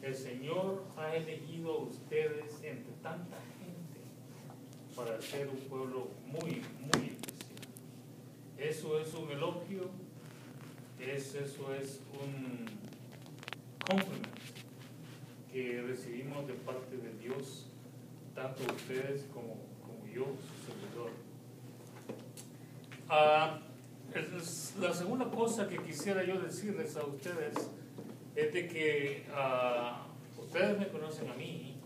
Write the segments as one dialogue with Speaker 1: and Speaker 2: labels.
Speaker 1: El Señor ha elegido a ustedes entre tanta gente para ser un pueblo muy, muy especial. Eso es un elogio, eso es un compliment que recibimos de parte de Dios, tanto ustedes como yo, su servidor. La segunda cosa que quisiera yo decirles a ustedes es de que ustedes me conocen a mí,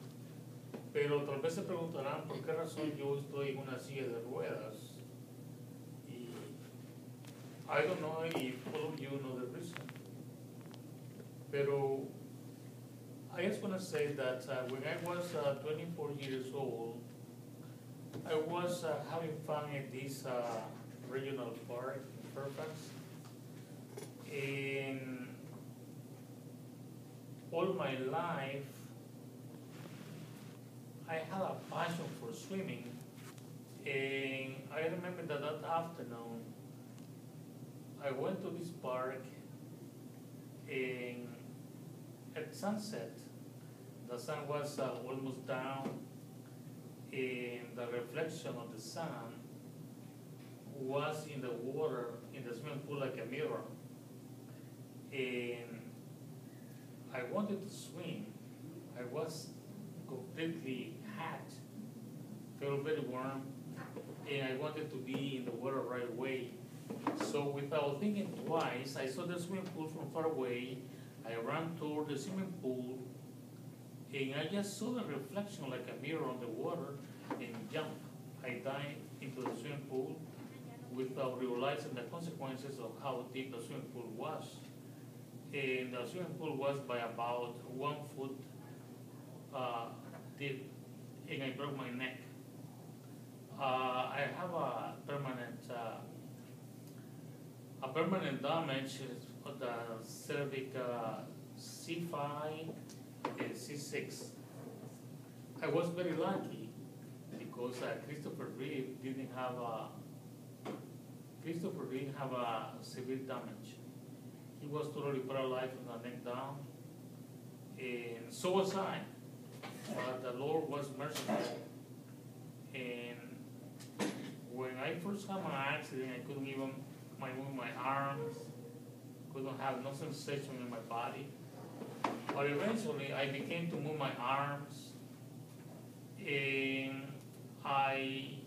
Speaker 1: pero tal vez se preguntarán por qué razón yo estoy en una silla de ruedas. Y I don't know if all of you know the reason. Pero I just want to say that when I was 24 years old, I was having fun at this regional park in Fairfax. And all my life, I had a passion for swimming. And I remember that afternoon, I went to this park, and at sunset, the sun was almost down, and the reflection of the sun was in the water, in the swimming pool, like a mirror. And I wanted to swim. I was completely hot, felt very warm, and I wanted to be in the water right away. So without thinking twice, I saw the swimming pool from far away. I ran toward the swimming pool, and I just saw the reflection like a mirror on the water and jumped. I dived into the swimming pool without realizing the consequences of how deep the swimming pool was. And the swimming pool was by about 1 foot deep, and I broke my neck. I have a permanent damage of the cervic C5 and C6. I was very lucky because Christopher Reeve didn't have a severe damage. He was totally paralyzed from the neck down, and so was I. But the Lord was merciful. And when I first had my accident, I couldn't even move my arms, couldn't have no sensation in my body. But eventually, I began to move my arms, and I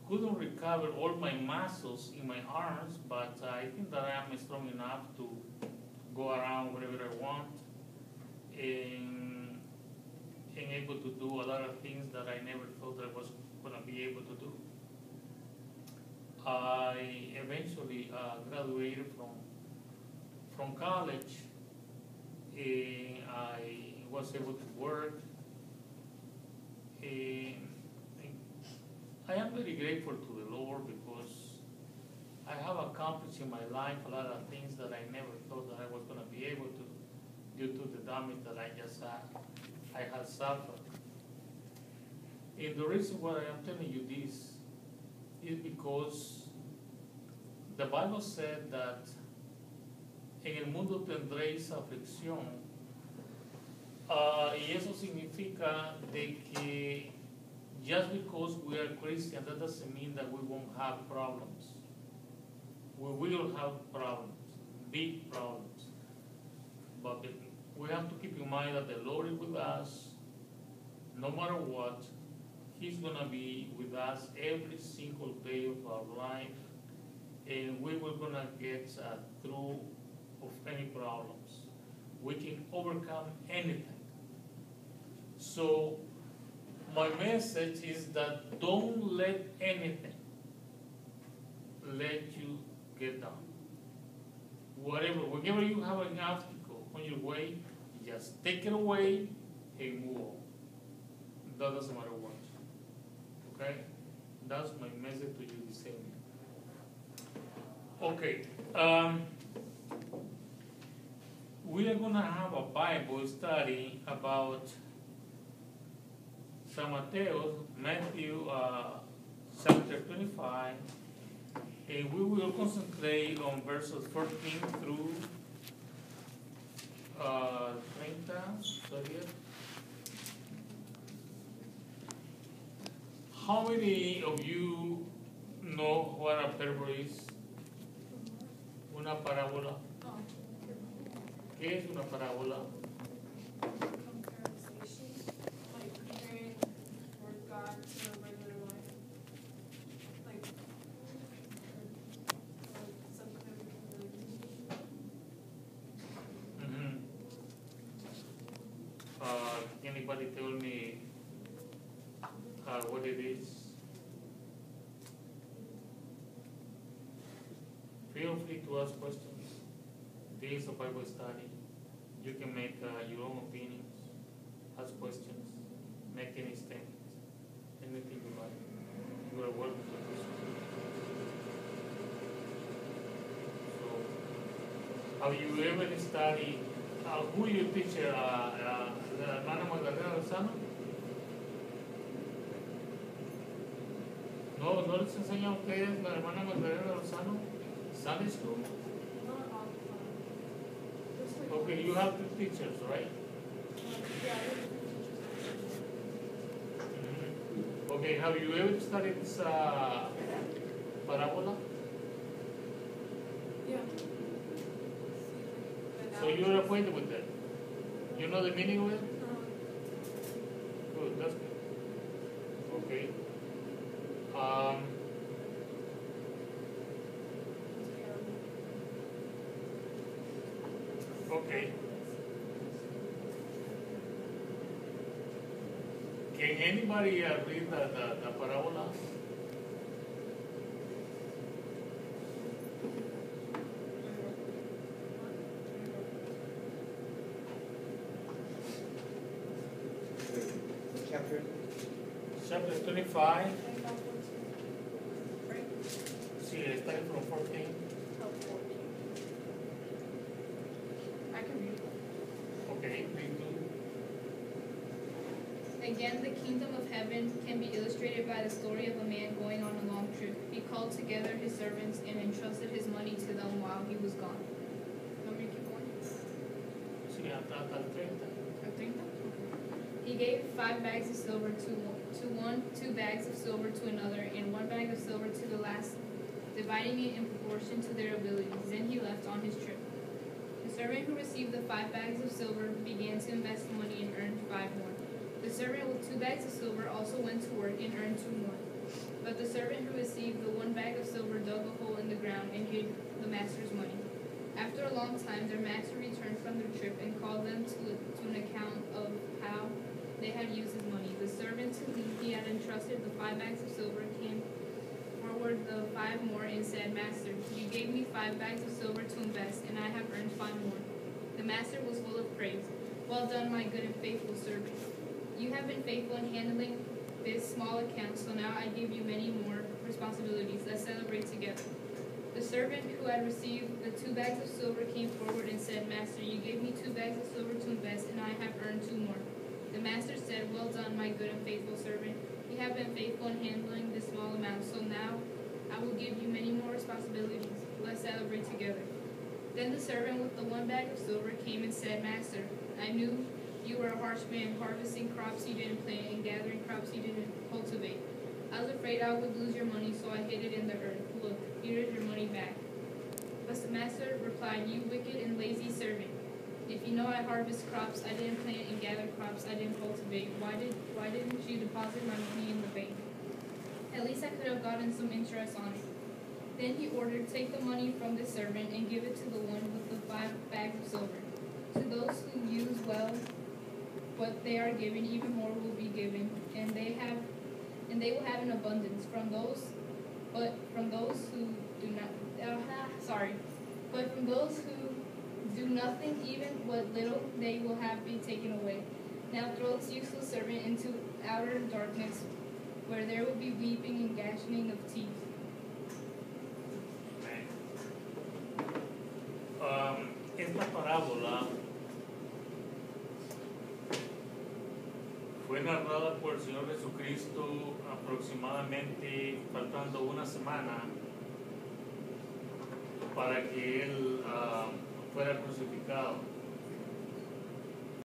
Speaker 1: couldn't recover all my muscles in my arms, but I think that I am strong enough to go around wherever I want, and able to do a lot of things that I never thought I was going to be able to do. I eventually graduated from college, and I was able to work. And I am very grateful to the Lord because I have accomplished in my life a lot of things that I never thought that I was going to be able to due to the damage that I had suffered. And the reason why I am telling you this is because the Bible said that en el mundo tendréis aflicción, y eso significa de que just because we are Christian, that doesn't mean that we won't have problems. We will have problems, big problems. But we have to keep in mind that the Lord is with us, no matter what. He's going to be with us every single day of our life, and we were going to get through of any problems. We can overcome anything. So my message is that don't let anything let you get down. Whenever you have an obstacle on your way, just take it away and move on. That doesn't matter what. Okay? That's my message to you this evening. Okay. We are going to have a Bible study about San Matthew chapter 25, and we will concentrate on verses 14 through 30. study it. How many of you know what a parable is? Una parábola. ¿Qué es una parábola?
Speaker 2: Conversation, like comparing Word God to regular life, like some kind of relationship.
Speaker 1: Anybody tell me what it is? Feel free to ask questions. This is a Bible study. You can make your own opinions, ask questions, make any statements, anything you like. You are welcome to do so. So, have you ever studied, who your teacher, la hermana Magdalena Lozano? ¿No les enseña a ustedes la hermana Magdalena Lozano? Sunday school?
Speaker 2: Not all the time. Just like
Speaker 1: Okay, you have two teachers, right?
Speaker 2: yeah, there's different teachers.
Speaker 1: Okay, have you ever studied this parabola?
Speaker 2: Yeah.
Speaker 1: So you're acquainted with that? You know the meaning of it? Good, that's good. Okay. Okay. Can anybody read the parabola?
Speaker 3: Chapter?
Speaker 1: Chapter 25.
Speaker 2: Right?
Speaker 1: See, starting from 14.
Speaker 2: Oh, 14. I can read it.
Speaker 1: Okay, read two.
Speaker 4: Again, the kingdom of heaven can be illustrated by the story of a man going on a long trip. He called together his servants and entrusted his money to them while he was gone. Want me to keep going?
Speaker 1: Sí, hasta el 30.
Speaker 4: Or 30? He gave 5 bags of silver to one, 2 bags of silver to another, and 1 bag of silver to the last, dividing it in proportion to their abilities. Then he left on his trip. The servant who received the 5 bags of silver began to invest the money and earned 5 more. The servant with 2 bags of silver also went to work and earned 2 more. But the servant who received the 1 bag of silver dug a hole in the ground and hid the master's money. After a long time, their master returned from their trip and called them to an account of how they had used his money. The servant to whom he had entrusted the 5 bags of silver came forward the 5 more and said, Master, you gave me 5 bags of silver to invest, and I have earned 5 more. The master was full of praise. Well done, my good and faithful servant. You have been faithful in handling this small account, so now I give you many more responsibilities. Let's celebrate together. The servant who had received the 2 bags of silver came forward and said, Master, you gave me 2 bags of silver to invest, and I have earned 2 more. The master said, Well done, my good and faithful servant. You have been faithful in handling this small amount, so now I will give you many more responsibilities. Let's celebrate together. Then the servant with the 1 bag of silver came and said, Master, I knew you were a harsh man, harvesting crops you didn't plant and gathering crops you didn't cultivate. I was afraid I would lose your money, so I hid it in the earth. Look, here is your money back. But the master replied, You wicked and lazy servant. If you know I harvest crops I didn't plant and gather crops I didn't cultivate, why didn't you deposit my money in the bank? At least I could have gotten some interest on it. Then he ordered, Take the money from this servant and give it to the one with the 5 bags of silver. To those who use well what they are given, even more will be given, and they will have an abundance. From those who do nothing, even what little they will have be taken away. Now throw this useless servant into outer darkness, where there will be weeping and gnashing of teeth.
Speaker 1: Esta parábola fue narrada por el Señor Jesucristo aproximadamente faltando una semana para que Él fuera crucificado.